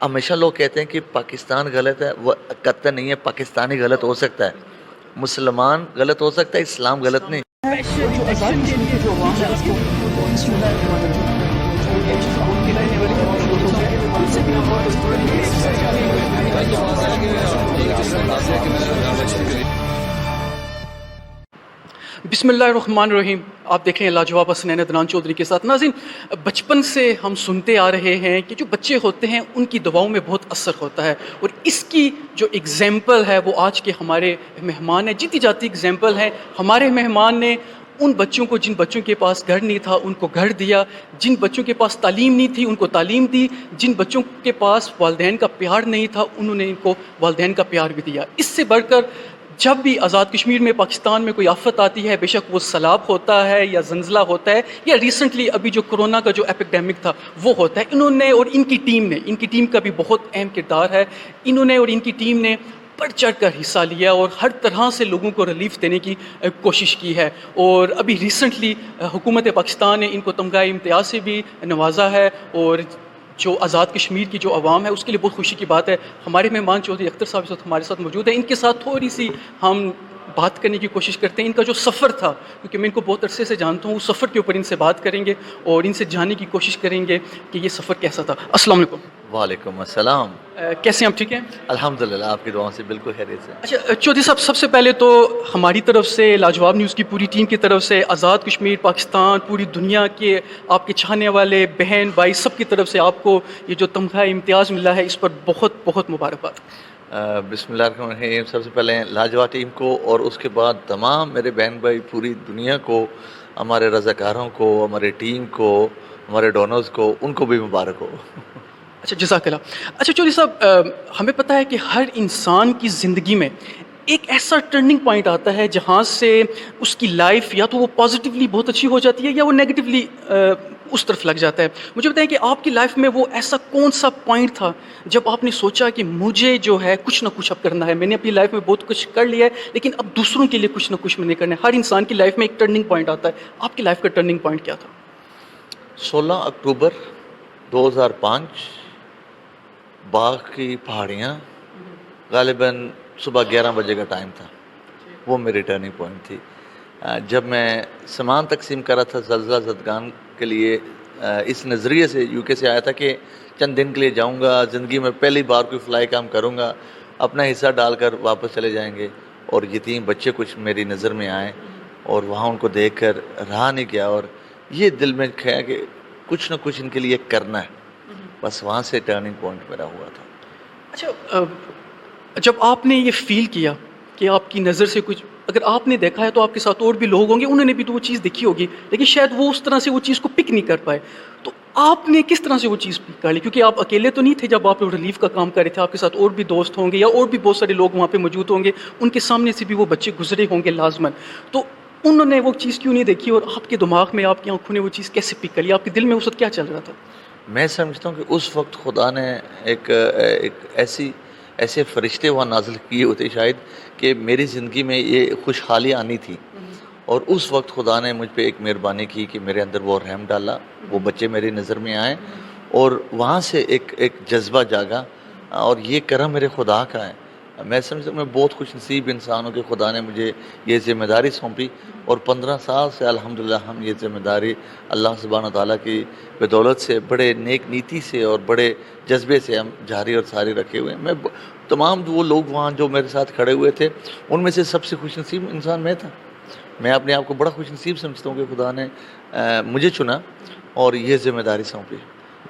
ہمیشہ لوگ کہتے ہیں کہ پاکستان غلط ہے، وہ قطع نہیں ہے، پاکستانی غلط ہو سکتا ہے، مسلمان غلط ہو سکتا ہے، اسلام غلط نہیں۔ جو آزاد کشمیر کے جو عوام ہے اس کو بسم اللہ الرحمن الرحیم جو یہ چیز ان کے رہنے والے جو لوگ ہیں ان سے بھی بسم اللہ الرحمن الرحیم۔ آپ دیکھ رہے ہیں لاجواب حسنین عدنان چودھری کے ساتھ۔ ناظرین، بچپن سے ہم سنتے آ رہے ہیں کہ جو بچے ہوتے ہیں ان کی دعاؤں میں بہت اثر ہوتا ہے، اور اس کی جو اگزامپل ہے وہ آج کے ہمارے مہمان ہیں، جیتی جاتی اگزامپل ہے۔ ہمارے مہمان نے ان بچوں کو، جن بچوں کے پاس گھر نہیں تھا ان کو گھر دیا، جن بچوں کے پاس تعلیم نہیں تھی ان کو تعلیم دی، جن بچوں کے پاس والدین کا پیار نہیں تھا انہوں نے ان کو والدین کا پیار بھی دیا۔ اس سے بڑھ کر جب بھی آزاد کشمیر میں، پاکستان میں کوئی آفت آتی ہے، بے شک وہ سیلاب ہوتا ہے یا زلزلہ ہوتا ہے یا ریسنٹلی ابھی جو کرونا کا جو ایپیڈیمک تھا وہ ہوتا ہے، انہوں نے اور ان کی ٹیم کا بھی بہت اہم کردار ہے۔ انہوں نے اور ان کی ٹیم نے بڑھ چڑھ کر حصہ لیا اور ہر طرح سے لوگوں کو ریلیف دینے کی کوشش کی ہے، اور ابھی ریسنٹلی حکومت پاکستان نے ان کو تمغہ امتیاز سے بھی نوازا ہے، اور جو آزاد کشمیر کی جو عوام ہے اس کے لیے بہت خوشی کی بات ہے۔ ہمارے مہمان چودھری اختر صاحب اس وقت ہمارے ساتھ موجود ہیں، ان کے ساتھ تھوڑی سی ہم بات کرنے کی کوشش کرتے ہیں۔ ان کا جو سفر تھا، کیونکہ میں ان کو بہت عرصے سے جانتا ہوں، اس سفر کے اوپر ان سے بات کریں گے اور ان سے جاننے کی کوشش کریں گے کہ یہ سفر کیسا تھا۔ السلام علیکم۔ وعلیکم السلام۔ کیسے ہیں آپ؟ ٹھیک ہیں؟ الحمدللہ آپ کی دعاؤں سے بالکل خیریت سے۔ اچھا چودھری صاحب، سب سے پہلے تو ہماری طرف سے، لاجواب نیوز کی پوری ٹیم کی طرف سے، آزاد کشمیر، پاکستان، پوری دنیا کے آپ کے چاہنے والے بہن بھائی سب کی طرف سے آپ کو یہ جو تمغہ امتیاز ملا ہے اس پر بہت بہت مبارکباد۔ بسم اللہ الرحمن الرحیم۔ سب سے پہلے لاجواب ٹیم کو اور اس کے بعد تمام میرے بہن بھائی پوری دنیا کو، ہمارے رضاکاروں کو، ہمارے ٹیم کو، ہمارے ڈونرز کو، ان کو بھی مبارک ہو۔ اچھا، جزاک اللہ۔ اچھا چودھری صاحب، ہمیں پتہ ہے کہ ہر انسان کی زندگی میں ایک ایسا ٹرننگ پوائنٹ آتا ہے جہاں سے اس کی لائف یا تو وہ پازیٹیولی بہت اچھی ہو جاتی ہے یا وہ نیگیٹیولی اس طرف لگ جاتا ہے۔ مجھے بتائیں کہ آپ کی لائف میں وہ ایسا کون سا پوائنٹ تھا جب آپ نے سوچا کہ مجھے جو ہے کچھ نہ کچھ اب کرنا ہے، میں نے اپنی لائف میں بہت کچھ کر لیا ہے لیکن اب دوسروں کے لیے کچھ نہ کچھ میں نے کرنا ہے۔ ہر انسان کی لائف میں ایک ٹرننگ پوائنٹ آتا ہے، آپ کی لائف کا ٹرننگ پوائنٹ کیا تھا؟ 16 اکتوبر 2005، باغ کی پہاڑیاں، غالباً صبح 11 بجے کا ٹائم تھا، وہ میری ٹرننگ پوائنٹ تھی۔ جب میں سامان تقسیم کر رہا تھا زلزلہ زدگان کے لیے، اس نظریے سے یو کے سے آیا تھا کہ چند دن کے لیے جاؤں گا، زندگی میں پہلی بار کوئی فلائی کام کروں گا، اپنا حصہ ڈال کر واپس چلے جائیں گے، اور یتیم بچے کچھ میری نظر میں آئے اور وہاں ان کو دیکھ کر رہا نہیں گیا، اور یہ دل میں کھیا کہ کچھ نہ کچھ ان کے لیے کرنا ہے۔ بس وہاں سے ٹرننگ پوائنٹ میرا ہوا تھا۔ اچھا، جب آپ نے یہ فیل کیا کہ آپ کی نظر سے کچھ، اگر آپ نے دیکھا ہے تو آپ کے ساتھ اور بھی لوگ ہوں گے، انہوں نے بھی تو وہ چیز دیکھی ہوگی لیکن شاید وہ اس طرح سے وہ چیز کو پک نہیں کر پائے، تو آپ نے کس طرح سے وہ چیز پک کر لی؟ کیونکہ آپ اکیلے تو نہیں تھے جب آپ ریلیف کا کام کر رہے تھے، آپ کے ساتھ اور بھی دوست ہوں گے یا اور بھی بہت سارے لوگ وہاں پہ موجود ہوں گے، ان کے سامنے سے بھی وہ بچے گزرے ہوں گے لازماً، تو انہوں نے وہ چیز کیوں نہیں دیکھی اور آپ کے دماغ میں، آپ کی آنکھوں نے وہ چیز کیسے پک کر لی؟ آپ کے دل میں اس وقت کیا چل رہا تھا؟ میں سمجھتا ہوں کہ اس وقت خدا نے ایک ایسے فرشتے وہاں نازل کیے ہوتے شاید کہ میری زندگی میں یہ خوشحالی آنی تھی، اور اس وقت خدا نے مجھ پہ ایک مہربانی کی کہ میرے اندر وہ رحم ڈالا، وہ بچے میری نظر میں آئے، اور وہاں سے ایک جذبہ جاگا، اور یہ کرم میرے خدا کا ہے۔ میں سمجھتا ہوں میں بہت خوش نصیب انسان ہوں کہ خدا نے مجھے یہ ذمہ داری سونپی، اور 15 سال سے الحمدللہ ہم یہ ذمہ داری اللہ سبحانہ تعالیٰ کی بدولت سے بڑے نیک نیتی سے اور بڑے جذبے سے ہم جاری اور ساری رکھے ہوئے ہیں۔ میں تمام وہ لوگ وہاں جو میرے ساتھ کھڑے ہوئے تھے ان میں سے سب سے خوش نصیب انسان میں تھا۔ میں اپنے آپ کو بڑا خوش نصیب سمجھتا ہوں کہ خدا نے مجھے چنا اور یہ ذمہ داری سونپی۔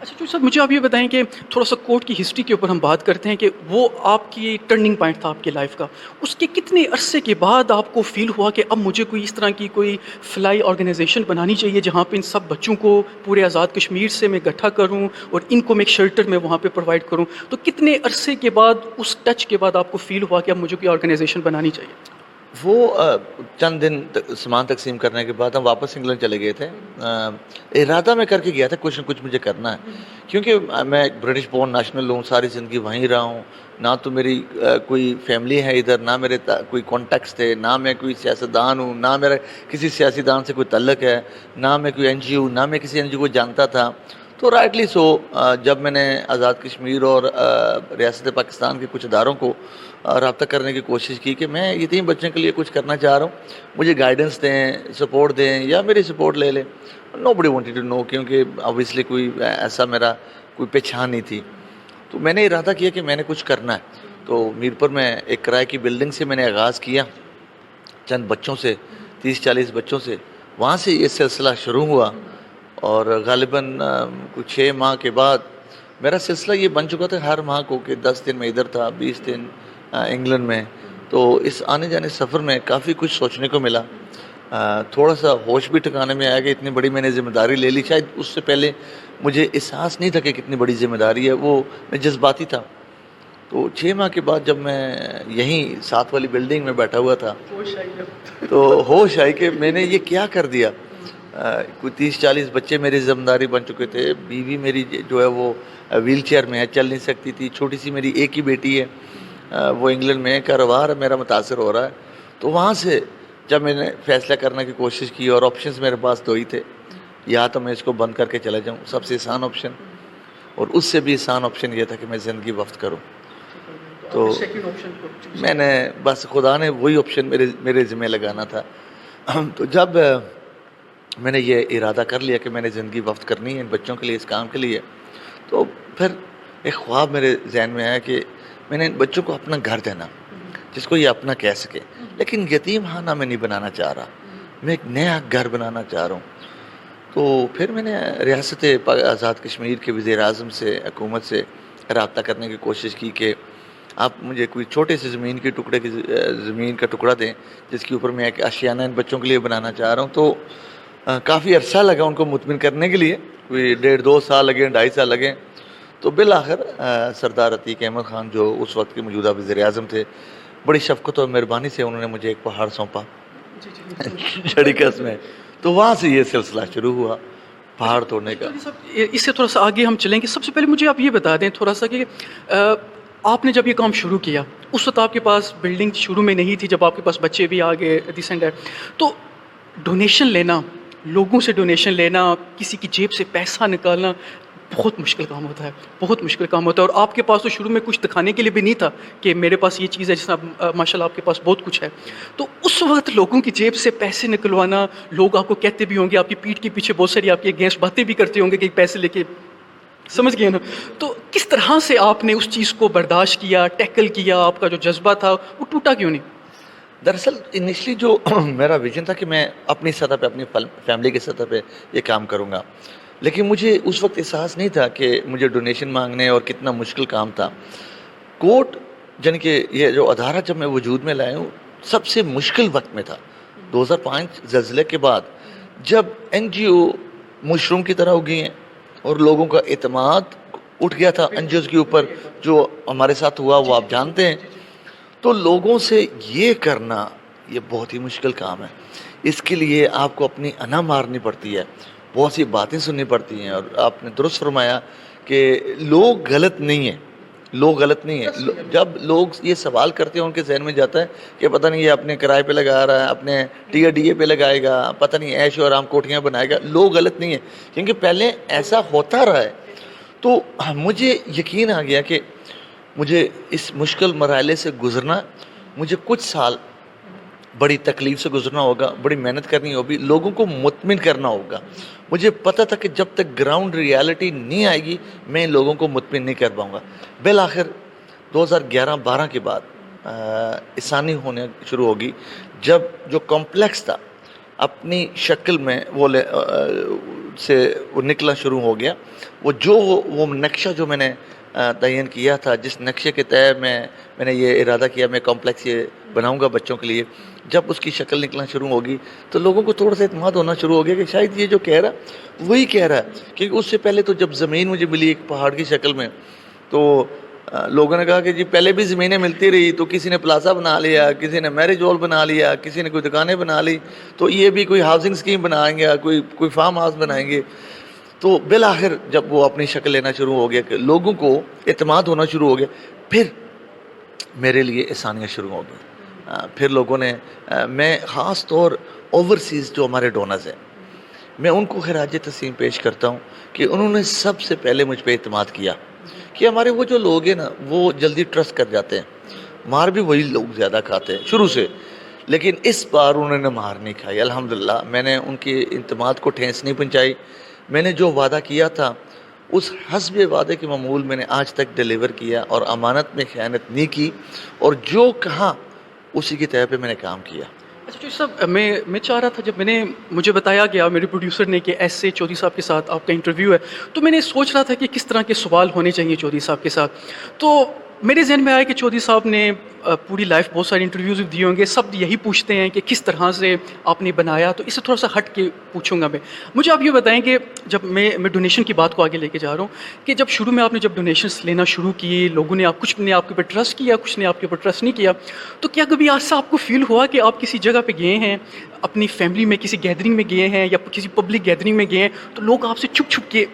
اچھا جو صاحب، مجھے آپ یہ بتائیں کہ تھوڑا سا کوٹ کی ہسٹری کے اوپر ہم بات کرتے ہیں کہ وہ آپ کی ٹرننگ پوائنٹ تھا آپ کی لائف کا، اس کے کتنے عرصے کے بعد آپ کو فیل ہوا کہ اب مجھے کوئی اس طرح کی کوئی فلائی آرگنائزیشن بنانی چاہیے جہاں پہ ان سب بچوں کو پورے آزاد کشمیر سے میں اکٹھا کروں اور ان کو میں ایک شیلٹر میں وہاں پہ پرووائڈ کروں، تو کتنے عرصے کے بعد، اس ٹچ کے بعد آپ کو فیل ہوا کہ اب مجھے کوئی آرگنائزیشن بنانی چاہیے؟ وہ چند دن سامان تقسیم کرنے کے بعد ہم واپس انگلینڈ چلے گئے تھے۔ ارادہ میں کر کے گیا تھا کچھ نہ کچھ مجھے کرنا ہے، کیونکہ میں برٹش بورن نیشنل ہوں، ساری زندگی وہیں رہا ہوں، نہ تو میری کوئی فیملی ہے ادھر، نہ میرے کوئی کانٹیکٹس تھے، نہ میں کوئی سیاستدان ہوں، نہ میرا کسی سیاسی دان سے کوئی تعلق ہے، نہ میں کوئی این جی او، نہ میں کسی این جی او کو جانتا تھا، تو رائٹلی سو جب میں نے آزاد کشمیر اور ریاست پاکستان کے کچھ اداروں کو رابطہ کرنے کی کوشش کی کہ میں یتیم بچوں کے لیے کچھ کرنا چاہ رہا ہوں، مجھے گائیڈنس دیں، سپورٹ دیں یا میری سپورٹ لے لیں، نو بڈی وانٹیڈ ٹو نو، کیونکہ اوبیسلی کوئی ایسا میرا کوئی پہچان نہیں تھی. تو میں نے ارادہ کیا کہ میں نے کچھ کرنا ہے. تو میرپور میں ایک کرائے کی بلڈنگ سے میں نے آغاز کیا، چند بچوں سے، 30-40 بچوں سے. وہاں سے یہ سلسلہ شروع ہوا اور غالباً کچھ 6 ماہ کے بعد میرا سلسلہ یہ بن چکا تھا ہر ماہ کو کہ 10 دن میں ادھر تھا، 20 دن انگلینڈ میں. تو اس آنے جانے سفر میں کافی کچھ سوچنے کو ملا. تھوڑا سا ہوش بھی ٹھکانے میں آیا کہ اتنی بڑی میں نے ذمہ داری لے لی. شاید اس سے پہلے مجھے احساس نہیں تھا کہ کتنی بڑی ذمہ داری ہے، وہ میں جذباتی تھا. تو 6 ماہ کے بعد جب میں یہیں ساتھ والی بلڈنگ میں بیٹھا ہوا تھا تو ہوش آئی کہ میں نے یہ کیا کر دیا. کوئی 30-40 بچے میری ذمہ داری بن چکے تھے. بیوی میری جو ہے وہ ویل چیئر میں ہے، چل نہیں سکتی تھی. چھوٹی سی میری ایک ہی بیٹی ہے، وہ انگلینڈ میں ہے. کاروبار میرا متاثر ہو رہا ہے. تو وہاں سے جب میں نے فیصلہ کرنے کی کوشش کی اور آپشنز میرے پاس 2 ہی تھے، یا تو میں اس کو بند کر کے چلا جاؤں، سب سے آسان آپشن، اور اس سے بھی آسان آپشن یہ تھا کہ میں زندگی وقف کروں. تو میں نے بس خدا نے وہی آپشن میرے ذمہ لگانا تھا. تو جب میں نے یہ ارادہ کر لیا کہ میں نے زندگی وقف کرنی ہے ان بچوں کے لیے، اس کام کے لیے، تو پھر ایک خواب میرے ذہن میں آیا کہ میں نے ان بچوں کو اپنا گھر دینا، جس کو یہ اپنا کہہ سکے. لیکن یتیم خانہ میں نہیں بنانا چاہ رہا، میں ایک نیا گھر بنانا چاہ رہا ہوں. تو پھر میں نے ریاست آزاد کشمیر کے وزیر اعظم سے، حکومت سے رابطہ کرنے کی کوشش کی کہ آپ مجھے کوئی چھوٹے سے زمین کا ٹکڑا دیں جس کے اوپر میں ایک آشیانہ ان بچوں کے لیے بنانا چاہ رہا ہوں. تو کافی عرصہ لگا ان کو مطمئن کرنے کے لیے، کوئی 1.5-2 سال لگے، 2.5 سال لگے. تو بالآخر سردار عتیق احمد خان جو اس وقت کے موجودہ وزیر اعظم تھے، بڑی شفقت اور مہربانی سے انہوں نے مجھے ایک پہاڑ سونپا چھڑیکس میں. تو وہاں سے یہ سلسلہ شروع ہوا پہاڑ توڑنے کا. اس سے تھوڑا سا آگے ہم چلیں گے. سب سے پہلے مجھے آپ یہ بتا دیں تھوڑا سا کہ آپ نے جب یہ کام شروع کیا اس وقت آپ کے پاس بلڈنگ شروع میں نہیں تھی، جب آپ کے پاس بچے بھی آگے ریسنٹ ہے، تو ڈونیشن لینا، لوگوں سے ڈونیشن لینا، کسی کی جیب سے پیسہ نکالنا بہت مشکل کام ہوتا ہے، بہت مشکل کام ہوتا ہے. اور آپ کے پاس تو شروع میں کچھ دکھانے کے لیے بھی نہیں تھا کہ میرے پاس یہ چیز ہے، جس طرح ماشاء اللہ آپ کے پاس بہت کچھ ہے. تو اس وقت لوگوں کی جیب سے پیسے نکلوانا، لوگ آپ کو کہتے بھی ہوں گے، آپ کی پیٹھ کے پیچھے بہت ساری آپ کی اگینسٹ باتیں بھی کرتے ہوں گے کہ پیسے لے کے، سمجھ گئے نا. تو کس طرح سے آپ نے اس چیز کو برداشت کیا، ٹیکل کیا؟ آپ کا جو جذبہ تھا وہ ٹوٹا کیوں نہیں؟ دراصل انیشلی جو میرا ویژن تھا کہ میں اپنی سطح پہ، اپنی فیملی کی سطح پہ یہ کام کروں گا، لیکن مجھے اس وقت احساس نہیں تھا کہ مجھے ڈونیشن مانگنے اور کتنا مشکل کام تھا. کوٹ یعنی کہ یہ جو ادارہ جب میں وجود میں لایا ہوں، سب سے مشکل وقت میں تھا. 2005 زلزلے کے بعد جب NGO مشروم کی طرح اگی ہیں اور لوگوں کا اعتماد اٹھ گیا تھا NGOز کے اوپر، جو ہمارے ساتھ ہوا وہ آپ جانتے ہیں. تو لوگوں سے یہ کرنا یہ بہت ہی مشکل کام ہے. اس کے لیے آپ کو اپنی انا مارنی پڑتی ہے، بہت سی باتیں سننی پڑتی ہیں. اور آپ نے درست فرمایا کہ لوگ غلط نہیں ہیں، لوگ غلط نہیں ہیں. جب لوگ یہ سوال کرتے ہیں ان کے ذہن میں جاتا ہے کہ پتہ نہیں یہ اپنے کرائے پہ لگا رہا ہے، اپنے DA پہ لگائے گا، پتہ نہیں عیش و آرام کوٹھیاں بنائے گا. لوگ غلط نہیں ہیں، کیونکہ پہلے ایسا ہوتا رہا ہے. تو مجھے یقین آ گیا کہ مجھے اس مشکل مرحلے سے گزرنا، مجھے کچھ سال بڑی تکلیف سے گزرنا ہوگا، بڑی محنت کرنی ہوگی، لوگوں کو مطمئن کرنا ہوگا. مجھے پتہ تھا کہ جب تک گراؤنڈ ریالٹی نہیں آئے گی میں لوگوں کو مطمئن نہیں کر پاؤں گا. بالآخر 2011-12 کے بعد آسانی ہونے شروع ہوگی، جب جو کمپلیکس تھا اپنی شکل میں وہ نکلنا شروع ہو گیا. وہ نقشہ جو میں نے تعین کیا تھا، جس نقشے کے تحت میں نے یہ ارادہ کیا میں کمپلیکس یہ بناؤں گا بچوں کے لیے، جب اس کی شکل نکلنا شروع ہوگی تو لوگوں کو تھوڑا سا اعتماد ہونا شروع ہو گیا کہ شاید یہ جو کہہ رہا وہی کہہ رہا ہے. کیونکہ اس سے پہلے تو جب زمین مجھے ملی ایک پہاڑ کی شکل میں، تو لوگوں نے کہا کہ جی پہلے بھی زمینیں ملتی رہی، تو کسی نے پلازا بنا لیا، کسی نے میرج ہال بنا لیا، کسی نے کوئی دکانیں بنا لی، تو یہ بھی کوئی ہاؤسنگ اسکیم بنائیں گے، کوئی فارم ہاؤس بنائیں گے. تو بالآخر جب وہ اپنی شکل لینا شروع ہو گیا کہ لوگوں کو اعتماد ہونا شروع ہو گیا، پھر میرے لیے آسانیاں شروع ہو گئی. پھر لوگوں نے، میں خاص طور اوورسیز جو ہمارے ڈونرز ہیں، میں ان کو خراج تسلیم پیش کرتا ہوں کہ انہوں نے سب سے پہلے مجھ پہ اعتماد کیا کہ ہمارے وہ جو لوگ ہیں نا وہ جلدی ٹرسٹ کر جاتے ہیں، مار بھی وہی لوگ زیادہ کھاتے ہیں شروع سے، لیکن اس بار انہوں نے مار نہیں کھائی الحمدللہ۔ میں نے ان کے اعتماد کو ٹھیس نہیں پہنچائی، میں نے جو وعدہ کیا تھا اس حسب وعدے کے معمول میں نے آج تک ڈیلیور کیا اور امانت میں خیانت نہیں کی، اور جو کہا اسی کی طرح پہ میں نے کام کیا۔ اچھا چودھری صاحب، میں چاہ رہا تھا، جب مجھے بتایا گیا میرے پروڈیوسر نے کہ ایسے چودھری صاحب کے ساتھ آپ کا انٹرویو ہے، تو میں نے سوچ رہا تھا کہ کس طرح کے سوال ہونے چاہیے چودھری صاحب کے ساتھ، تو میرے ذہن میں آیا کہ چودھری صاحب نے پوری لائف بہت سارے انٹرویوز دیے ہوں گے، سب یہی پوچھتے ہیں کہ کس طرح سے آپ نے بنایا، تو اس سے تھوڑا سا ہٹ کے پوچھوں گا میں۔ مجھے آپ یہ بتائیں کہ جب میں ڈونیشن کی بات کو آگے لے کے جا رہا ہوں کہ جب شروع میں آپ نے جب ڈونیشنس لینا شروع کیے، لوگوں نے کچھ نے آپ کے اوپر ٹرسٹ کیا، کچھ نے آپ کے اوپر ٹرسٹ نہیں کیا، تو کیا کبھی ایسا آپ کو فیل ہوا کہ آپ کسی جگہ پہ گئے ہیں، اپنی فیملی میں کسی گیدرنگ میں گئے ہیں یا کسی پبلک گیدرنگ میں گئے ہیں، تو لوگ آپ سے چھپ چھپ کے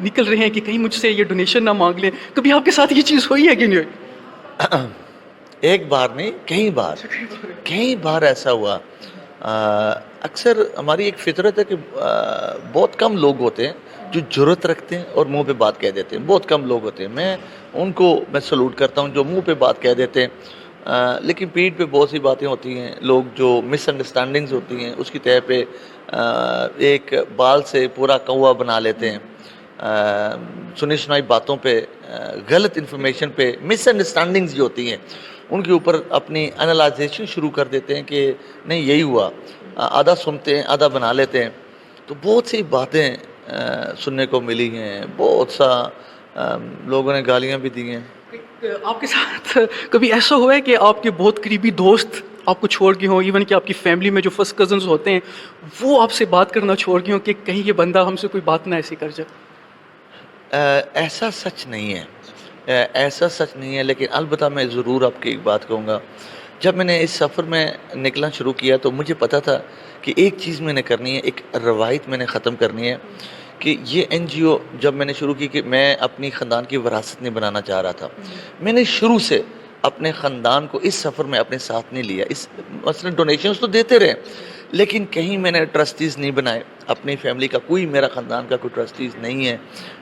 نکل رہے ہیں کہ کہیں مجھ سے یہ ڈونیشن نہ مانگ لیں؟ کبھی آپ کے ساتھ یہ چیز ہوئی ہے کہ نہیں ہوئی؟ ایک بار نہیں، کئی بار ایسا ہوا۔ اکثر ہماری ایک فطرت ہے کہ بہت کم لوگ ہوتے ہیں جو جرأت رکھتے ہیں اور منہ پہ بات کہہ دیتے ہیں، بہت کم لوگ ہوتے ہیں۔ میں سلوٹ کرتا ہوں جو منہ پہ بات کہہ دیتے ہیں، لیکن پیٹھ پہ بہت سی باتیں ہوتی ہیں، لوگ جو مس انڈرسٹینڈنگز ہوتی ہیں اس کی طرح پہ ایک بال سے پورا کوا بنا لیتے ہیں، سنی سنائی باتوں پہ، غلط انفارمیشن پہ، مس انڈرسٹینڈنگز جو ہوتی ہیں ان کے اوپر اپنی انالائزیشن شروع کر دیتے ہیں کہ نہیں یہی ہوا، آدھا سنتے ہیں آدھا بنا لیتے ہیں۔ تو بہت سی باتیں سننے کو ملی ہیں، بہت سا لوگوں نے گالیاں بھی دی ہیں۔ آپ کے ساتھ کبھی ایسا ہوا ہے کہ آپ کے بہت قریبی دوست آپ کو چھوڑ گئے ہوں، ایون کہ آپ کی فیملی میں جو فرسٹ کزنز ہوتے ہیں وہ آپ سے بات کرنا چھوڑ گئے ہوں کہ کہیں یہ بندہ ہم سے کوئی بات نہ ایسی کر جائے؟ ایسا سچ نہیں ہے، لیکن البتہ میں ضرور آپ کی ایک بات کہوں گا۔ جب میں نے اس سفر میں نکلنا شروع کیا تو مجھے پتا تھا کہ ایک چیز میں نے کرنی ہے، ایک روایت میں نے ختم کرنی ہے کہ یہ این جی او جب میں نے شروع کی کہ میں اپنی خاندان کی وراثت نہیں بنانا چاہ رہا تھا، میں نے شروع سے اپنے خاندان کو اس سفر میں اپنے ساتھ نہیں لیا۔ مثلا ڈونیشنز تو دیتے رہے لیکن کہیں میں نے ٹرسٹیز نہیں بنائے، اپنی فیملی کا کوئی، میرا خاندان کا کوئی ٹرسٹیز نہیں ہے،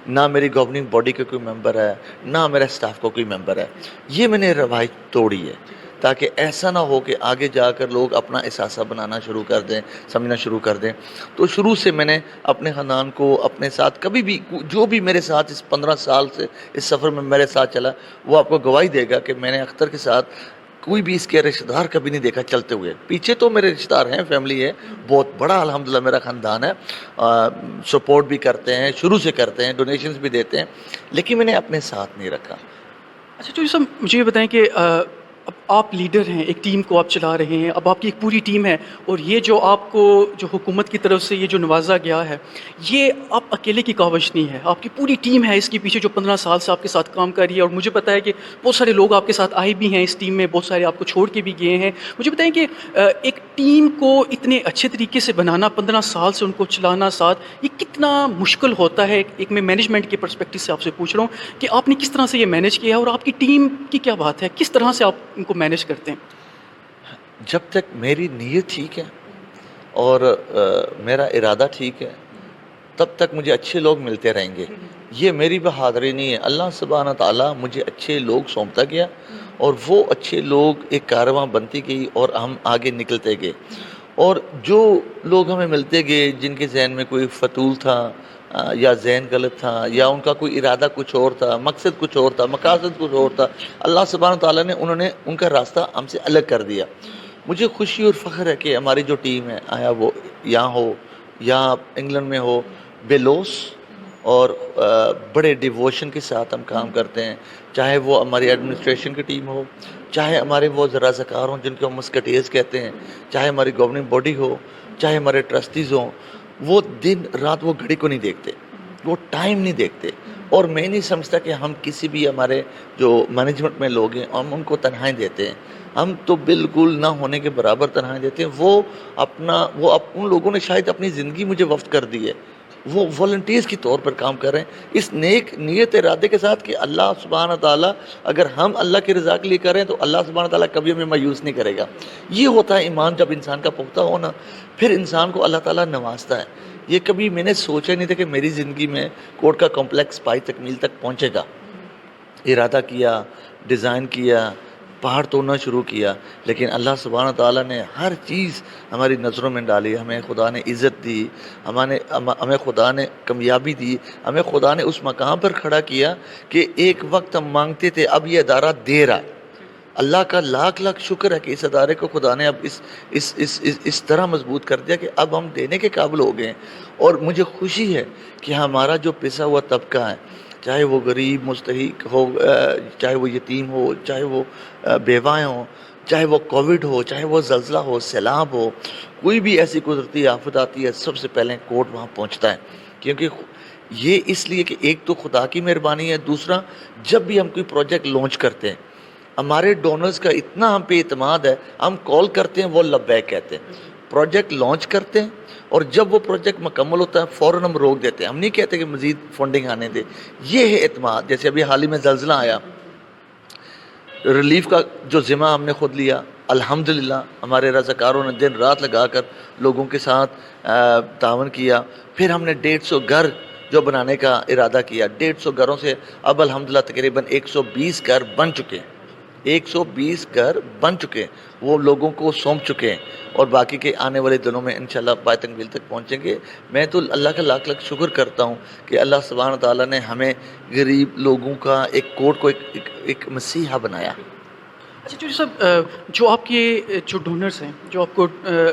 نہ میری گورننگ باڈی کا کوئی ممبر ہے، نہ میرا سٹاف کا کوئی ممبر ہے۔ یہ میں نے روایت توڑی ہے تاکہ ایسا نہ ہو کہ آگے جا کر لوگ اپنا احساسہ بنانا شروع کر دیں، سمجھنا شروع کر دیں۔ تو شروع سے میں نے اپنے خاندان کو اپنے ساتھ کبھی بھی، جو بھی میرے ساتھ اس 15 سال سے اس سفر میں میرے ساتھ چلا وہ آپ کو گواہی دے گا کہ میں نے اختر کے ساتھ کوئی بھی اس کے رشتہ دار کبھی نہیں دیکھا چلتے ہوئے۔ پیچھے تو میرے رشتہ دار ہیں، فیملی ہے، بہت بڑا الحمدللہ میرا خاندان ہے، سپورٹ بھی کرتے ہیں، شروع سے کرتے ہیں، ڈونیشنز بھی دیتے ہیں، لیکن میں نے اپنے ساتھ نہیں رکھا۔ اچھا چودھری صاحب، مجھے یہ بتائیں کہ اب آپ لیڈر ہیں، ایک ٹیم کو آپ چلا رہے ہیں، اب آپ کی ایک پوری ٹیم ہے، اور یہ جو آپ کو جو حکومت کی طرف سے یہ جو نوازا گیا ہے، یہ آپ اکیلے کی کاوش نہیں ہے، آپ کی پوری ٹیم ہے اس کے پیچھے جو 15 سال سے آپ کے ساتھ کام کر رہی ہے، اور مجھے پتا ہے کہ بہت سارے لوگ آپ کے ساتھ آئے بھی ہیں اس ٹیم میں، بہت سارے آپ کو چھوڑ کے بھی گئے ہیں۔ مجھے بتائیں کہ ایک ٹیم کو اتنے اچھے طریقے سے بنانا، 15 سال سے ان کو چلانا ساتھ، یہ کتنا مشکل ہوتا ہے؟ ایک میں مینجمنٹ کے پرسپیکٹو سے آپ سے پوچھ رہا ہوں کہ آپ نے کس طرح سے یہ مینیج کیا ہے، اور آپ کی ٹیم کی کیا بات ہے، کس طرح سے آپ ان کو مینیج کرتے ہیں؟ جب تک میری نیت ٹھیک ہے اور میرا ارادہ ٹھیک ہے تب تک مجھے اچھے لوگ ملتے رہیں گے۔ یہ میری بہادری نہیں ہے، اللہ سبحانہ تعالیٰ مجھے اچھے لوگ سونپتا گیا اور وہ اچھے لوگ ایک کارواں بنتی گئی اور ہم آگے نکلتے گئے، اور جو لوگ ہمیں ملتے گئے جن کے ذہن میں کوئی فتول تھا یا ذہن غلط تھا یا ان کا کوئی ارادہ کچھ اور تھا، مقصد کچھ اور تھا، مقاصد کچھ اور تھا، اللہ سبحانہ تعالیٰ نے انہوں نے ان کا راستہ ہم سے الگ کر دیا۔ مجھے خوشی اور فخر ہے کہ ہماری جو ٹیم ہے، آیا وہ یہاں ہو یا انگلینڈ میں ہو، بے لوث اور بڑے ڈیووشن کے ساتھ ہم کام کرتے ہیں، چاہے وہ ہماری ایڈمنسٹریشن کی ٹیم ہو، چاہے ہمارے وہ رضاکار ہوں جن کو ہم مسکٹیز کہتے ہیں، چاہے ہماری گورننگ باڈی ہو، چاہے ہمارے ٹرسٹیز ہوں۔ وہ دن رات وہ گھڑی کو نہیں دیکھتے، وہ ٹائم نہیں دیکھتے، اور میں نہیں سمجھتا کہ ہم کسی بھی ہمارے جو مینجمنٹ میں لوگ ہیں ہم ان کو تنہائی دیتے ہیں، ہم تو بالکل نہ ہونے کے برابر تنہائی دیتے ہیں۔ وہ ان لوگوں نے شاید اپنی زندگی مجھے وقف کر دی ہے، وہ والنٹیئرز کی طور پر کام کر رہے ہیں اس نیک نیت ارادے کے ساتھ کہ اللہ سبحانہ تعالیٰ اگر ہم اللہ کی رضا کے لیے کریں تو اللہ سبحانہ تعالیٰ کبھی ہمیں مایوس نہیں کرے گا۔ یہ ہوتا ہے ایمان، جب انسان کا پختہ ہونا پھر انسان کو اللہ تعالیٰ نوازتا ہے۔ یہ کبھی میں نے سوچا نہیں تھا کہ میری زندگی میں کوٹ کا کمپلیکس پائی تکمیل تک پہنچے گا. ارادہ کیا, ڈیزائن کیا, پہاڑ توڑنا شروع کیا, لیکن اللہ سبحانہ تعالیٰ نے ہر چیز ہماری نظروں میں ڈالی. ہمیں خدا نے عزت دی, ہمیں خدا نے کامیابی دی, ہمیں خدا نے اس مقام پر کھڑا کیا کہ ایک وقت ہم مانگتے تھے, اب یہ ادارہ دے رہا ہے. اللہ کا لاکھ لاکھ شکر ہے کہ اس ادارے کو خدا نے اب اس طرح مضبوط کر دیا کہ اب ہم دینے کے قابل ہو گئے ہیں. اور مجھے خوشی ہے کہ ہمارا جو پسا ہوا طبقہ ہے, چاہے وہ غریب مستحق ہو, چاہے وہ یتیم ہو, چاہے وہ بیوائیں ہوں, چاہے وہ کووڈ ہو, چاہے وہ زلزلہ ہو, سیلاب ہو, کوئی بھی ایسی قدرتی آفت آتی ہے, سب سے پہلے کوٹ وہاں پہنچتا ہے. کیونکہ یہ اس لیے کہ ایک تو خدا کی مہربانی ہے, دوسرا جب بھی ہم کوئی پروجیکٹ لانچ کرتے ہیں ہمارے ڈونرز کا اتنا ہم پہ اعتماد ہے, ہم کال کرتے ہیں وہ لبیک کہتے ہیں. پروجیکٹ لانچ کرتے ہیں اور جب وہ پروجیکٹ مکمل ہوتا ہے فوراً ہم روک دیتے ہیں. ہم نہیں کہتے کہ مزید فنڈنگ آنے دے. یہ ہے اعتماد. جیسے ابھی حال ہی میں زلزلہ آیا, ریلیف کا جو ذمہ ہم نے خود لیا, الحمدللہ ہمارے رضاکاروں نے دن رات لگا کر لوگوں کے ساتھ تعاون کیا. پھر ہم نے 150 گھر جو بنانے کا ارادہ کیا. 150 گھروں سے اب الحمدللہ تقریباً 120 گھر بن چکے ہیں. 120 گھر بن چکے ہیں, وہ لوگوں کو سونپ چکے ہیں, اور باقی کے آنے والے دنوں میں انشاءاللہ پائے تکمیل تک پہنچیں گے. میں تو اللہ کا لاکھ لاکھ شکر کرتا ہوں کہ اللہ سبحانہ تعالیٰ نے ہمیں غریب لوگوں کا ایک کوٹ کو ایک مسیحا بنایا. اچھا چودھری صاحب, جو آپ کے جو ڈونرز ہیں, جو آپ کو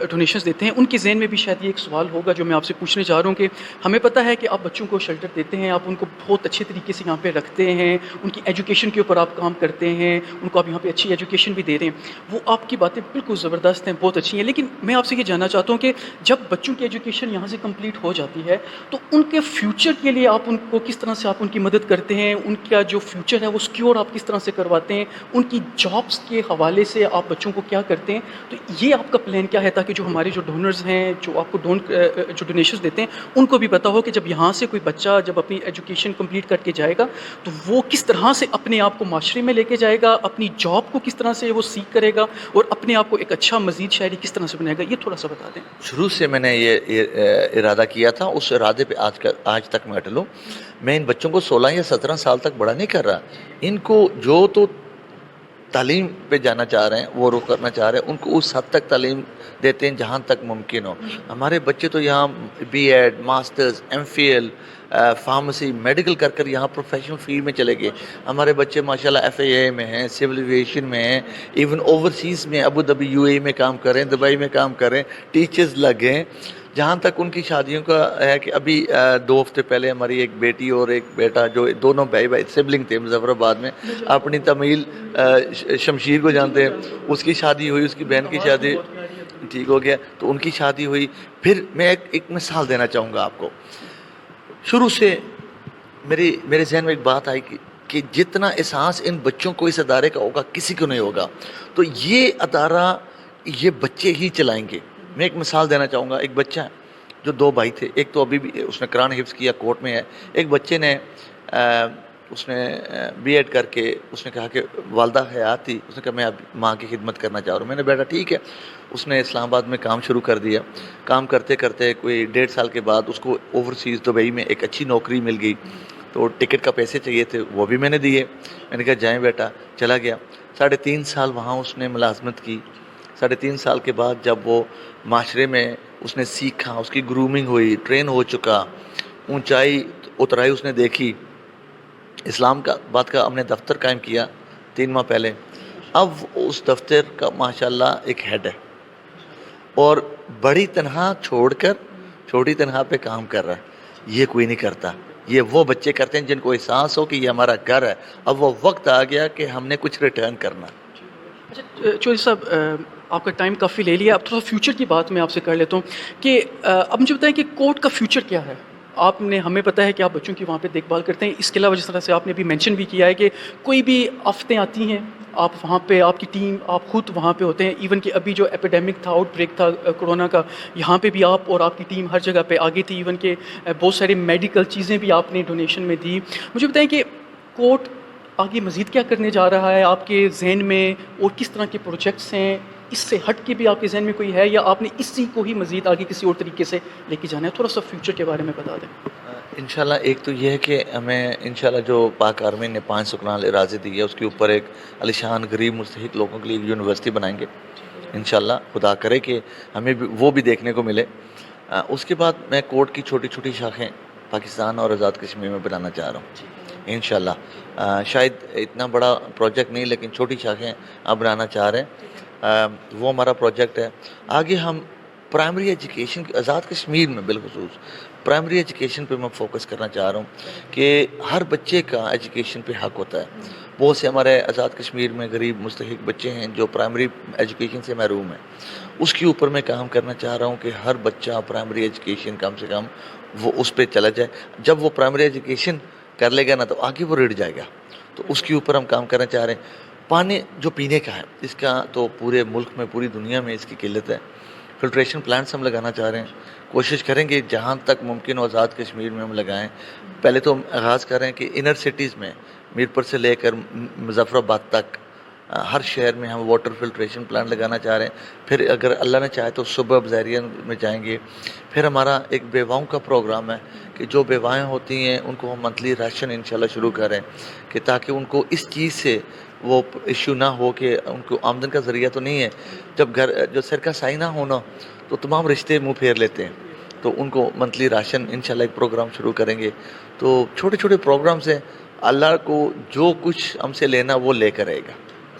ڈونیشنز دیتے ہیں, ان کے ذہن میں بھی شاید یہ ایک سوال ہوگا جو میں آپ سے پوچھنے جا رہا ہوں کہ ہمیں پتہ ہے کہ آپ بچوں کو شیلٹر دیتے ہیں, آپ ان کو بہت اچھے طریقے سے یہاں پہ رکھتے ہیں, ان کی ایجوکیشن کے اوپر آپ کام کرتے ہیں, ان کو آپ یہاں پہ اچھی ایجوکیشن بھی دے رہے ہیں. وہ آپ کی باتیں بالکل زبردست ہیں, بہت اچھی ہیں. لیکن میں آپ سے یہ جاننا چاہتا ہوں کہ جب بچوں کی ایجوکیشن یہاں سے کمپلیٹ ہو جاتی ہے تو ان کے فیوچر کے لیے آپ ان کو کس طرح سے آپ ان کی مدد کرتے ہیں, ان کا جو فیوچر ہے وہ سکیور آپ کس طرح سے کرواتے ہیں, ان کی جابس کے حوالے سے آپ بچوں کو کیا کرتے ہیں؟ تو یہ آپ کا پلان کیا ہے تاکہ جو ہمارے جو ڈونرز ہیں, جو آپ کو جو ڈونیشنز دیتے ہیں, ان کو بھی پتا ہو کہ جب یہاں سے کوئی بچہ جب اپنی ایجوکیشن کمپلیٹ کر کے جائے گا تو وہ کس طرح سے اپنے آپ کو معاشرے میں لے کے جائے گا, اپنی جاب کو کس طرح سے وہ سیکھ کرے گا, اور اپنے آپ کو ایک اچھا مزید شہری کس طرح سے بنائے گا, یہ تھوڑا سا بتا دیں. شروع سے میں نے یہ ارادہ کیا تھا, اس ارادے پہ آج تک میں اٹل ہوں. میں ان بچوں کو 16 یا 17 سال تک بڑا نہیں کر رہا. ان کو جو تو تعلیم پہ جانا چاہ رہے ہیں وہ رخ کرنا چاہ رہے ہیں, ان کو اس حد تک تعلیم دیتے ہیں جہاں تک ممکن ہو. ہمارے بچے تو یہاں بی ایڈ, ماسٹرز, ایم فی ایل, فارمیسی, میڈیکل کر کر یہاں پروفیشنل فیلڈ میں چلے گئے. ہمارے بچے ماشاءاللہ ایف اے اے میں ہیں, سول ایویشن میں ہیں, ایون اوورسیز میں ابو دھابی یو اے میں کام کریں, دبئی میں کام کریں, ٹیچرز لگے ہیں. جہاں تک ان کی شادیوں کا ہے کہ ابھی 2 ہفتے پہلے ہماری ایک بیٹی اور ایک بیٹا جو دونوں بھائی سبلنگ تھے مظفر آباد میں, اپنی تمیل شمشیر کو جانتے ہیں, اس کی شادی ہوئی, اس کی بہن کی شادی ٹھیک ہو گیا, تو ان کی شادی ہوئی. پھر میں ایک مثال دینا چاہوں گا آپ کو. شروع سے میرے ذہن میں ایک بات آئی کہ جتنا احساس ان بچوں کو اس ادارے کا ہوگا کسی کو نہیں ہوگا. تو یہ ادارہ یہ بچے ہی چلائیں گے. میں ایک مثال دینا چاہوں گا. ایک بچہ ہے جو 2 بھائی تھے, ایک تو ابھی بھی اس نے قرآن حفظ کیا, کوٹ میں ہے. ایک بچے نے اس نے بی ایڈ کر کے اس نے کہا کہ والدہ حیات تھی, اس نے کہا میں اب ماں کی خدمت کرنا چاہ رہا ہوں. میں نے بیٹا ٹھیک ہے. اس نے اسلام آباد میں کام شروع کر دیا. کام کرتے کرتے کوئی 1.5 سال کے بعد اس کو اوورسیز دبئی میں ایک اچھی نوکری مل گئی. تو ٹکٹ کا پیسے چاہیے تھے, وہ بھی میں نے دیے. میں نے کہا جائیں بیٹا. چلا گیا. 3.5 سال وہاں اس نے ملازمت کی. 3.5 سال کے بعد جب وہ معاشرے میں اس نے سیکھا, اس کی گرومنگ ہوئی, ٹرین ہو چکا, اونچائی اترائی اس نے دیکھی. اسلام کا بات کا ہم نے دفتر قائم کیا 3 ماہ پہلے. اب اس دفتر کا ماشاءاللہ ایک ہیڈ ہے, اور بڑی تنہا چھوڑ کر چھوٹی تنہا پہ کام کر رہا ہے. یہ کوئی نہیں کرتا. یہ وہ بچے کرتے ہیں جن کو احساس ہو کہ یہ ہمارا گھر ہے. اب وہ وقت آ گیا کہ ہم نے کچھ ریٹرن کرنا. اچھا چودھری صاحب, آپ کا ٹائم کافی لے لیا. اب تھوڑا فیوچر کی بات میں آپ سے کر لیتا ہوں کہ اب مجھے بتائیں کہ کوٹ کا فیوچر کیا ہے. آپ نے, ہمیں پتہ ہے کہ آپ بچوں کی وہاں پہ دیکھ بھال کرتے ہیں. اس کے علاوہ جس طرح سے آپ نے بھی مینشن بھی کیا ہے کہ کوئی بھی آفتیں آتی ہیں آپ وہاں پہ, آپ کی ٹیم, آپ خود وہاں پہ ہوتے ہیں. ایون کہ ابھی جو ایپیڈیمک تھا, آؤٹ بریک تھا کرونا کا, یہاں پہ بھی آپ اور آپ کی ٹیم ہر جگہ پہ آگے تھی. ایون کہ بہت ساری میڈیکل چیزیں بھی آپ نے ڈونیشن میں دی. مجھے بتائیں کہ کوٹ آگے مزید کیا کرنے جا رہا ہے آپ کے ذہن میں, اور کس طرح کے پروجیکٹس ہیں اس سے ہٹ کے بھی آپ کے ذہن میں کوئی ہے یا آپ نے اسی کو ہی مزید آگے کسی اور طریقے سے لے کے جانا ہے؟ تھوڑا سا فیوچر کے بارے میں بتا دیں. انشاءاللہ ایک تو یہ ہے کہ ہمیں انشاءاللہ جو پاک آرمی نے 500 کنال اراضی دی ہے اس کے اوپر ایک عالیشان غریب مستحق لوگوں کے لیے یونیورسٹی بنائیں گے انشاءاللہ. خدا کرے کہ ہمیں بھی وہ بھی دیکھنے کو ملے. اس کے بعد میں کوٹ کی چھوٹی چھوٹی شاخیں پاکستان اور آزاد کشمیر میں بنانا چاہ رہا ہوں انشاءاللہ. شاید اتنا بڑا پروجیکٹ نہیں لیکن چھوٹی شاخیں اب بنانا چاہ رہے ہیں. وہ ہمارا پروجیکٹ ہے. آگے ہم پرائمری ایجوکیشن آزاد کشمیر میں بالخصوص پرائمری ایجوکیشن پہ میں فوکس کرنا چاہ رہا ہوں کہ ہر بچے کا ایجوکیشن پہ حق ہوتا ہے. بہت سے ہمارے آزاد کشمیر میں غریب مستحق بچے ہیں جو پرائمری ایجوکیشن سے محروم ہیں. اس کے اوپر میں کام کرنا چاہ رہا ہوں کہ ہر بچہ پرائمری ایجوکیشن کم سے کم وہ اس پہ چلا جائے. جب وہ پرائمری ایجوکیشن کر لے گا نا تو آگے وہ رٹ جائے گا. تو اس کے اوپر ہم کام کرنا چاہ رہے ہیں. پانی جو پینے کا ہے اس کا تو پورے ملک میں پوری دنیا میں اس کی قلت ہے. فلٹریشن پلانٹس ہم لگانا چاہ رہے ہیں. کوشش کریں گے جہاں تک ممکن ہو آزاد کشمیر میں ہم لگائیں. پہلے تو ہم آغاز کر رہے ہیں کہ انر سٹیز میں میرپور سے لے کر مظفر آباد تک ہر شہر میں ہم واٹر فلٹریشن پلانٹ لگانا چاہ رہے ہیں. پھر اگر اللہ نے چاہے تو صبح بزیرین میں جائیں گے. پھر ہمارا ایک بیواؤں کا پروگرام ہے کہ جو بیوائیں ہوتی ہیں ان کو ہم منتھلی راشن انشاءاللہ شروع کریں کہ تاکہ ان کو اس چیز سے وہ ایشو نہ ہو کہ ان کو آمدن کا ذریعہ تو نہیں ہے. جب گھر جو سرکہ سائی نہ ہونا تو تمام رشتے منہ پھیر لیتے ہیں. تو ان کو منتھلی راشن انشاءاللہ ایک پروگرام شروع کریں گے. تو چھوٹے چھوٹے پروگرامز ہیں. اللہ کو جو کچھ ہم سے لینا وہ لے کر آئے گا.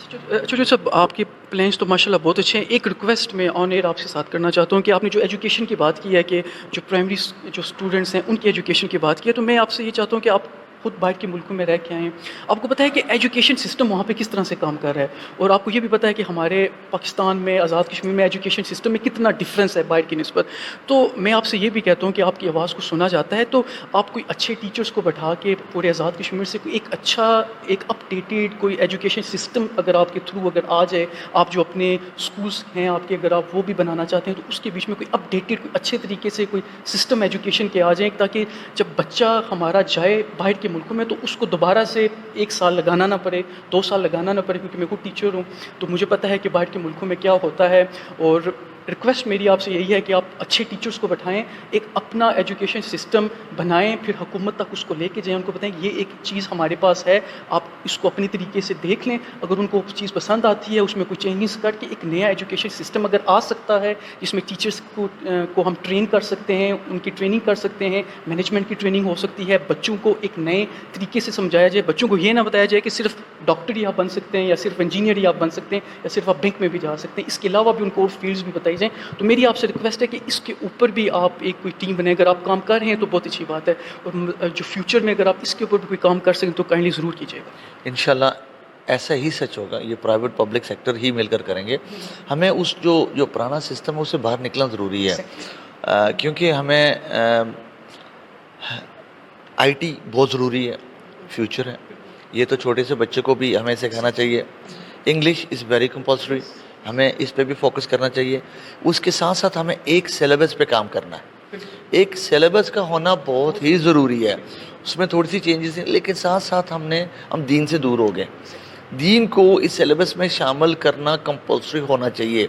چھوٹے صاحب آپ کے پلانس تو ماشاءاللہ بہت اچھے ہیں. ایک ریکویسٹ میں آن ایئر آپ سے ساتھ کرنا چاہتا ہوں کہ آپ نے جو ایجوکیشن کی بات کی ہے کہ جو پرائمری جو اسٹوڈنٹس ہیں ان کی ایجوکیشن کی بات کی ہے تو میں آپ سے یہ چاہتا ہوں کہ آپ خود باہر کے ملکوں میں رہ کے آئے ہیں. آپ کو پتہ ہے کہ ایجوکیشن سسٹم وہاں پہ کس طرح سے کام کر رہا ہے اور آپ کو یہ بھی پتہ ہے کہ ہمارے پاکستان میں آزاد کشمیر میں ایجوکیشن سسٹم میں کتنا ڈفرینس ہے باہر کی نسبت. تو میں آپ سے یہ بھی کہتا ہوں کہ آپ کی آواز کو سنا جاتا ہے تو آپ کوئی اچھے ٹیچرس کو بٹھا کے پورے آزاد کشمیر سے کوئی ایک اچھا ایک اپ ڈیٹیڈ کوئی ایجوکیشن سسٹم اگر آپ کے تھرو اگر آ جائے, آپ جو اپنے اسکولس ہیں آپ کے اگر آپ وہ بھی بنانا چاہتے ہیں تو اس کے بیچ میں کوئی اپ ڈیٹیڈ کوئی اچھے طریقے سے کوئی سسٹم ایجوکیشن کے آ جائیں تاکہ جب بچہ ہمارا جائے باہر کے ملکوں میں تو اس کو دوبارہ سے 1 سال لگانا نہ پڑے, 2 سال لگانا نہ پڑے. کیونکہ میں خود ٹیچر ہوں تو مجھے پتہ ہے کہ باہر کے ملکوں میں کیا ہوتا ہے. اور ریکویسٹ میری آپ سے یہی ہے کہ آپ اچھے ٹیچرس کو بٹھائیں, ایک اپنا ایجوکیشن سسٹم بنائیں, پھر حکومت تک اس کو لے کے جائیں, ان کو بتائیں یہ ایک چیز ہمارے پاس ہے, آپ اس کو اپنی طریقے سے دیکھ لیں. اگر ان کو چیز پسند آتی ہے اس میں کوئی چینجز کر کے ایک نیا ایجوکیشن سسٹم اگر آ سکتا ہے جس میں ٹیچرس کو ہم ٹرین کر سکتے ہیں, ان کی ٹریننگ کر سکتے ہیں, مینجمنٹ کی ٹریننگ ہو سکتی ہے, بچوں کو ایک نئے طریقے سے سمجھایا جائے. بچوں کو یہ نہ بتایا جائے کہ صرف ڈاکٹر ہی آپ بن سکتے ہیں یا صرف انجینئر ہی آپ بن سکتے ہیں یا صرف آپ بینک میں بھی جا سکتے ہیں, اس کے علاوہ بھی ان کو اور فیلڈز بھی بتائی جائیں. تو میری آپ سے ریکویسٹ ہے کہ اس کے اوپر بھی آپ ایک کوئی ٹیم بنے. اگر آپ کام کر رہے ہیں تو بہت اچھی بات ہے, اور جو فیوچر میں اگر آپ اس کے اوپر بھی کوئی کام کر سکیں تو کائنڈلی ضرور کیجیے گا. انشاءاللہ ایسا ہی سچ ہوگا. یہ پرائیویٹ پبلک سیکٹر ہی مل کر کریں گے. ہمیں اس جو پرانا سسٹم ہے اس سے باہر نکلنا ضروری ہے, کیونکہ ہمیں آئی ٹی بہت ضروری ہے, فیوچر ہے. یہ تو چھوٹے سے بچے کو بھی ہمیں سکھانا چاہیے. انگلش از ویری کمپلسری, ہمیں اس پہ بھی فوکس کرنا چاہیے. اس کے ساتھ ساتھ ہمیں ایک سیلیبس پہ کام کرنا ہے. ایک سیلیبس کا ہونا بہت ہی ضروری ہے. اس میں تھوڑی سی چینجز ہیں لیکن ساتھ ساتھ ہم دین سے دور ہو گئے. دین کو اس سیلیبس میں شامل کرنا کمپلسری ہونا چاہیے.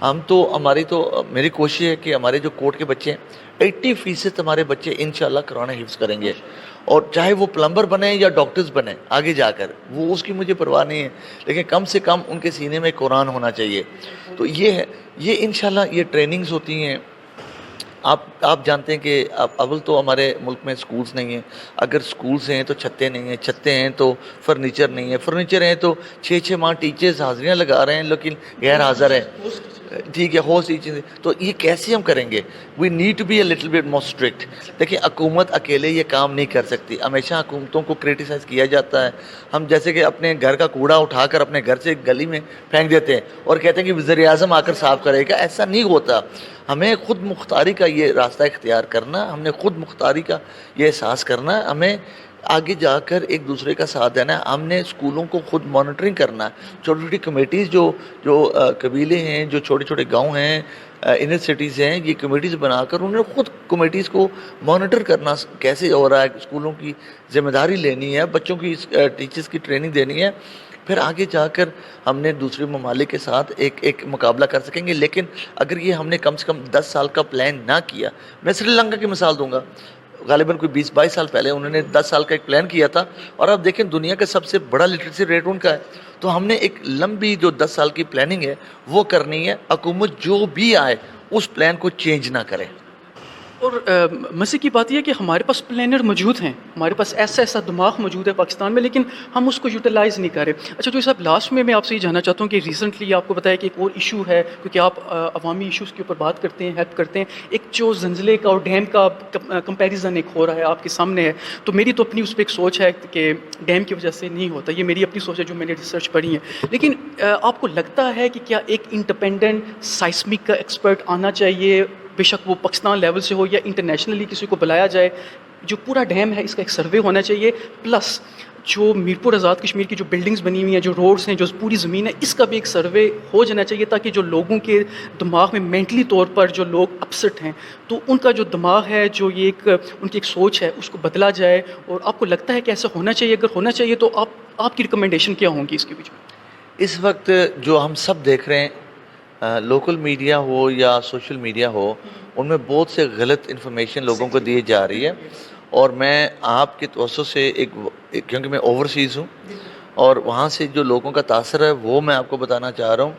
ہماری تو میری کوشش ہے کہ ہمارے جو کوٹ کے بچے ہیں 80% ہمارے بچے انشاءاللہ قرآن حفظ کریں گے, اور چاہے وہ پلمبر بنے یا ڈاکٹرز بنے آگے جا کر, وہ اس کی مجھے پرواہ نہیں ہے, لیکن کم سے کم ان کے سینے میں قرآن ہونا چاہیے. تو یہ ہے, یہ انشاءاللہ یہ ٹریننگز ہوتی ہیں. آپ جانتے ہیں کہ اول تو ہمارے ملک میں سکولز نہیں ہیں. اگر سکولز ہیں تو چھتیں نہیں ہیں, چھتیں ہیں تو فرنیچر نہیں ہے, فرنیچر ہیں تو 6 ماہ ٹیچرز حاضریاں لگا رہے ہیں لیکن غیر حاضر ہیں. ٹھیک ہے, ہوسٹ ٹیچنگ. تو یہ کیسے ہم کریں گے؟ We need to be a little bit more strict. دیکھیں حکومت اکیلے یہ کام نہیں کر سکتی. ہمیشہ حکومتوں کو کرٹیسائز کیا جاتا ہے. ہم جیسے کہ اپنے گھر کا کوڑا اٹھا کر اپنے گھر سے گلی میں پھینک دیتے ہیں اور کہتے ہیں کہ وزیر اعظم آ کر صاف کرے گا. ایسا نہیں ہوتا. ہمیں خود مختاری کا یہ راستہ اختیار کرنا, ہم نے خود مختاری کا یہ احساس کرنا, ہمیں آگے جا کر ایک دوسرے کا ساتھ دینا ہے. ہم نے اسکولوں کو خود مانیٹرنگ کرنا ہے. چھوٹی چھوٹی کمیٹیز جو قبیلے ہیں, جو چھوٹے چھوٹے گاؤں ہیں, انر سٹیز ہیں, یہ کمیٹیز بنا کر انہوں نے خود کمیٹیز کو مانیٹر کرنا کیسے ہو رہا ہے. اسکولوں کی ذمہ داری لینی ہے, بچوں کی ٹیچرز کی ٹریننگ دینی ہے. پھر آگے جا کر ہم نے دوسرے ممالک کے ساتھ ایک مقابلہ کر سکیں گے. لیکن اگر یہ ہم نے کم سے کم 10 سال کا پلان نہ کیا، میں سری لنکا کی مثال دوں گا، غالباً کوئی 20-22 سال پہلے انہوں نے 10 سال کا ایک پلان کیا تھا، اور اب دیکھیں دنیا کا سب سے بڑا لٹریسی ریٹ ان کا ہے. تو ہم نے ایک لمبی جو 10 سال کی پلاننگ ہے وہ کرنی ہے. حکومت جو بھی آئے اس پلان کو چینج نہ کرے. اور مزے کی بات یہ ہے کہ ہمارے پاس پلانر موجود ہیں، ہمارے پاس ایسا دماغ موجود ہے پاکستان میں، لیکن ہم اس کو یوٹیلائز نہیں کر رہے. اچھا جو صاحب لاسٹ میں آپ سے یہ جاننا چاہتا ہوں کہ ریسنٹلی آپ کو بتایا کہ ایک اور ایشو ہے، کیونکہ آپ عوامی ایشوز کے اوپر بات کرتے ہیں، ہیلپ کرتے ہیں. ایک جو زلزلے کا اور ڈیم کا کمپیریزن ایک ہو رہا ہے آپ کے سامنے ہے، تو میری تو اپنی اس پہ ایک سوچ ہے کہ ڈیم کی وجہ سے نہیں ہوتا، یہ میری اپنی سوچ ہے جو میں نے ریسرچ پڑھی ہے. لیکن آپ کو لگتا ہے کہ کیا ایک انڈیپینڈنٹ سائسمک کا ایکسپرٹ آنا چاہیے، بے شک وہ پاکستان لیول سے ہو یا انٹرنیشنلی کسی کو بلایا جائے، جو پورا ڈیم ہے اس کا ایک سروے ہونا چاہیے، پلس جو میرپور آزاد کشمیر کی جو بلڈنگز بنی ہوئی ہیں، جو روڈز ہیں، جو پوری زمین ہے، اس کا بھی ایک سروے ہو جانا چاہیے، تاکہ جو لوگوں کے دماغ میں مینٹلی طور پر جو لوگ اپسٹ ہیں تو ان کا جو دماغ ہے، جو یہ ایک ان کی ایک سوچ ہے، اس کو بدلا جائے. اور آپ کو لگتا ہے کہ ایسا ہونا چاہیے؟ اگر ہونا چاہیے تو آپ کی ریکمنڈیشن کیا ہوں گی اس کے بیچ میں؟ اس وقت جو ہم سب دیکھ رہے ہیں، لوکل میڈیا ہو یا سوشل میڈیا ہو، ان میں بہت سے غلط انفارمیشن لوگوں کو دی جا رہی ہے. اور میں آپ کے توسط سے کیونکہ میں اوورسیز ہوں اور وہاں سے جو لوگوں کا تاثر ہے وہ میں آپ کو بتانا چاہ رہا ہوں.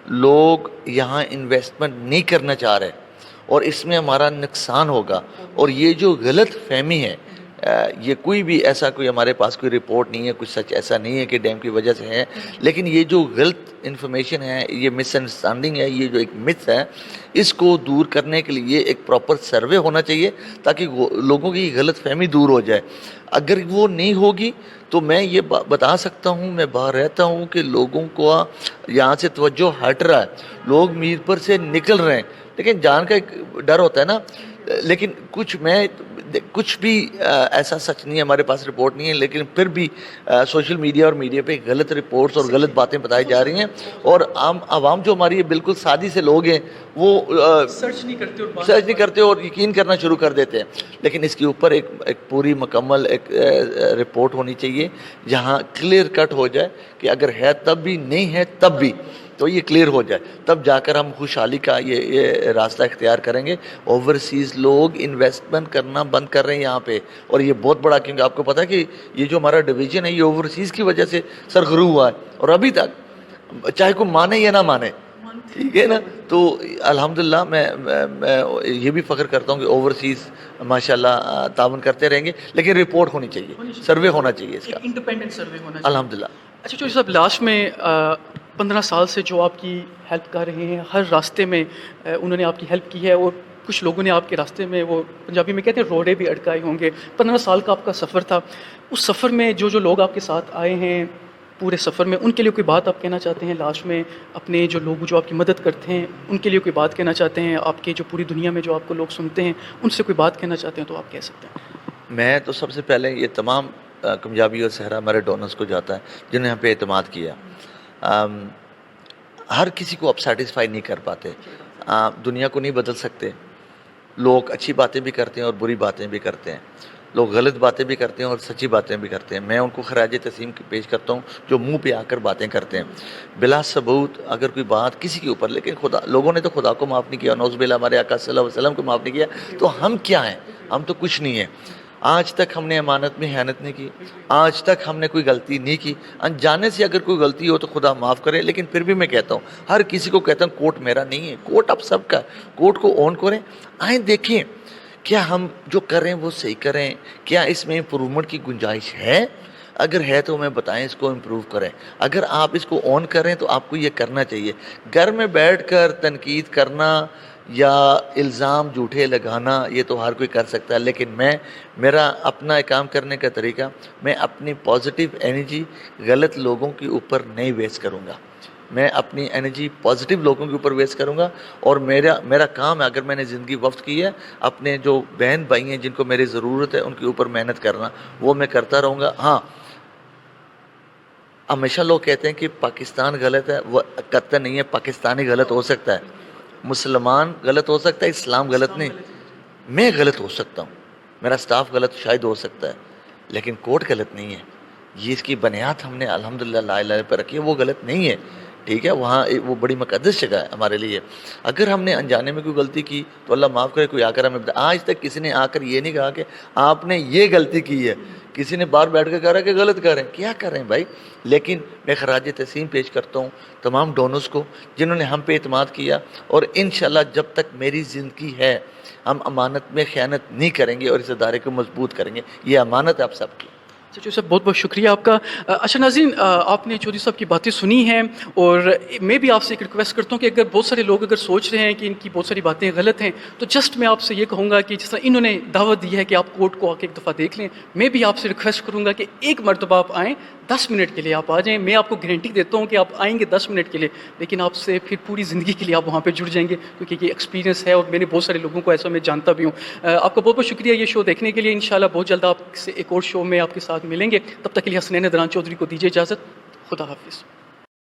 لوگ یہاں انویسٹمنٹ نہیں کرنا چاہ رہے اور اس میں ہمارا نقصان ہوگا. اور یہ جو غلط فہمی ہے، یہ کوئی ایسا ہمارے پاس کوئی رپورٹ نہیں ہے، کچھ سچ ایسا نہیں ہے کہ ڈیم کی وجہ سے ہے، لیکن یہ جو غلط انفارمیشن ہے، یہ مس انڈرسٹینڈنگ ہے، یہ جو ایک متھ ہے، اس کو دور کرنے کے لیے ایک پراپر سروے ہونا چاہیے تاکہ لوگوں کی غلط فہمی دور ہو جائے. اگر وہ نہیں ہوگی تو میں یہ بتا سکتا ہوں، میں باہر رہتا ہوں، کہ لوگوں کو یہاں سے توجہ ہٹ رہا ہے، لوگ میرپور سے نکل رہے ہیں. لیکن جان کا ایک ڈر ہوتا ہے نا، لیکن کچھ بھی ایسا سچ نہیں ہے، ہمارے پاس رپورٹ نہیں ہے، لیکن پھر بھی سوشل میڈیا اور میڈیا پہ غلط رپورٹس اور غلط باتیں بتائی جا رہی ہیں. اور عوام جو ہماری بالکل سادی سے لوگ ہیں وہ سرچ نہیں کرتے اور یقین کرنا شروع کر دیتے ہیں. لیکن اس کے اوپر ایک پوری مکمل ایک رپورٹ ہونی چاہیے جہاں کلیئر کٹ ہو جائے کہ اگر ہے تب بھی، نہیں ہے تب بھی، تو یہ کلیئر ہو جائے، تب جا کر ہم خوشحالی کا یہ راستہ اختیار کریں گے. اوورسیز لوگ انویسٹمنٹ کرنا بند کر رہے ہیں یہاں پہ، اور یہ بہت بڑا، کیونکہ آپ کو پتا ہے کہ یہ جو ہمارا ڈویژن ہے یہ اوورسیز کی وجہ سے سرخرو ہوا ہے، اور ابھی تک چاہے کوئی مانے یا نہ مانے، ٹھیک ہے نا. تو الحمدللہ میں یہ بھی فخر کرتا ہوں کہ اوورسیز ماشاءاللہ تعاون کرتے رہیں گے، لیکن رپورٹ ہونی چاہیے، سروے ہونا چاہیے اس کا، انڈیپینڈنٹ سروے ہونا چاہیے. الحمدللہ. اچھا چوہدری صاحب، لاسٹ میں 15 سال سے جو آپ کی ہیلپ کر رہے ہیں، ہر راستے میں انہوں نے آپ کی ہیلپ کی ہے، اور کچھ لوگوں نے آپ کے راستے میں، وہ پنجابی میں کہتے ہیں، روڑے بھی اڑکائے ہوں گے. 15 سال کا آپ کا سفر تھا، اس سفر میں جو لوگ آپ کے ساتھ آئے ہیں پورے سفر میں، ان کے لیے کوئی بات آپ کہنا چاہتے ہیں لاسٹ میں؟ اپنے جو لوگ جو آپ کی مدد کرتے ہیں ان کے لیے کوئی بات کہنا چاہتے ہیں؟ آپ کے جو پوری دنیا میں جو آپ کو لوگ سنتے ہیں ان سے کوئی بات کہنا چاہتے ہیں تو آپ کہہ سکتے ہیں. میں تو سب سے پہلے یہ تمام کامیابی اور صحرا ہمارے ڈونرز کو جاتا ہے جنہوں نے ہم پہ اعتماد کیا. ہر کسی کو آپ سیٹسفائی نہیں کر پاتے، دنیا کو نہیں بدل سکتے. لوگ اچھی باتیں بھی کرتے ہیں اور بری باتیں بھی کرتے ہیں، لوگ غلط باتیں بھی کرتے ہیں اور سچی باتیں بھی کرتے ہیں. میں ان کو خراج تسلیم پیش کرتا ہوں جو منہ پہ آ کر باتیں کرتے ہیں بلا ثبوت. اگر کوئی بات کسی کے اوپر، لیکن لوگوں نے تو خدا کو معاف نہیں کیا، نعوذ باللہ ہمارے آقا صلی اللہ علیہ وسلم کو معاف نہیں کیا، تو ہم کیا ہیں؟ ہم تو کچھ نہیں ہیں. آج تک ہم نے امانت میں خیانت نہیں کی، آج تک ہم نے کوئی غلطی نہیں کی. انجانے سے اگر کوئی غلطی ہو تو خدا معاف کرے، لیکن پھر بھی میں کہتا ہوں، ہر کسی کو کہتا ہوں، کوٹ میرا نہیں ہے، کوٹ آپ سب کا. کوٹ کو اون کریں، آئیں دیکھیں کیا ہم جو کر رہے ہیں وہ صحیح کریں، کیا اس میں امپرومنٹ کی گنجائش ہے. اگر ہے تو ہمیں بتائیں، اس کو امپروو کریں. اگر آپ اس کو آن کریں تو آپ کو یہ کرنا چاہیے. گھر میں بیٹھ کر تنقید کرنا یا الزام جھوٹے لگانا یہ تو ہر کوئی کر سکتا ہے، لیکن میرا اپنا کام کرنے کا طریقہ، میں اپنی پازیٹیو انرجی غلط لوگوں کے اوپر نہیں ویسٹ کروں گا. میں اپنی انرجی پازیٹیو لوگوں کے اوپر ویسٹ کروں گا. اور میرا کام ہے، اگر میں نے زندگی وقف کی ہے، اپنے جو بہن بھائی ہیں جن کو میری ضرورت ہے ان کے اوپر محنت کرنا، وہ میں کرتا رہوں گا. ہاں، ہمیشہ لوگ کہتے ہیں کہ پاکستان غلط ہے، وہ کہتے نہیں ہے، پاکستانی غلط ہو سکتا ہے، مسلمان غلط ہو سکتا ہے، اسلام غلط نہیں. میں غلط ہو سکتا ہوں، میرا سٹاف غلط شاید ہو سکتا ہے، لیکن کوٹ غلط نہیں ہے. یہ اس کی بنیاد ہم نے الحمدللہ لا الہ پر رکھی ہے، وہ غلط نہیں ہے، ٹھیک ہے، وہاں وہ بڑی مقدس جگہ ہے ہمارے لیے. اگر ہم نے انجانے میں کوئی غلطی کی تو اللہ معاف کرے، کوئی آ کر ہمیں آج تک کسی نے آ کر یہ نہیں کہا کہ آپ نے یہ غلطی کی ہے. کسی نے باہر بیٹھ کے کہہ رہا ہے کہ غلط کر رہے ہیں، کیا کر رہے ہیں بھائی. لیکن میں خراج تحسین پیش کرتا ہوں تمام ڈونرز کو جنہوں نے ہم پہ اعتماد کیا، اور انشاءاللہ جب تک میری زندگی ہے ہم امانت میں خیانت نہیں کریں گے اور اس ادارے کو مضبوط کریں گے. یہ امانت ہے آپ سب کی. چودھری صاحب بہت بہت شکریہ آپ کا. اچھا ناظرین، آپ نے چودھری صاحب کی باتیں سنی ہیں، اور میں بھی آپ سے ایک ریکویسٹ کرتا ہوں کہ اگر بہت سارے لوگ اگر سوچ رہے ہیں کہ ان کی بہت ساری باتیں غلط ہیں، تو جسٹ میں آپ سے یہ کہوں گا کہ جس طرح انہوں نے دعوت دی ہے کہ آپ کورٹ کو آ کے ایک دفعہ دیکھ لیں، میں بھی آپ سے ریکویسٹ کروں گا کہ ایک مرتبہ آپ آئیں، 10 منٹ کے لیے آپ آ جائیں. میں آپ کو گارنٹی دیتا ہوں کہ آپ آئیں گے 10 منٹ کے لیے، لیکن آپ سے پھر پوری زندگی کے لیے آپ وہاں پہ جڑ جائیں گے، کیونکہ یہ ایکسپیرینس ہے اور میں نے بہت سارے لوگوں کو ایسا میں جانتا بھی ہوں. آپ کا بہت بہت شکریہ یہ شو دیکھنے کے لیے. انشاءاللہ بہت جلد آپ سے ایک اور شو میں آپ کے ساتھ ملیں گے. تب تک کے لیے حسنین ادنان چودھری کو دیجیے اجازت. خدا حافظ.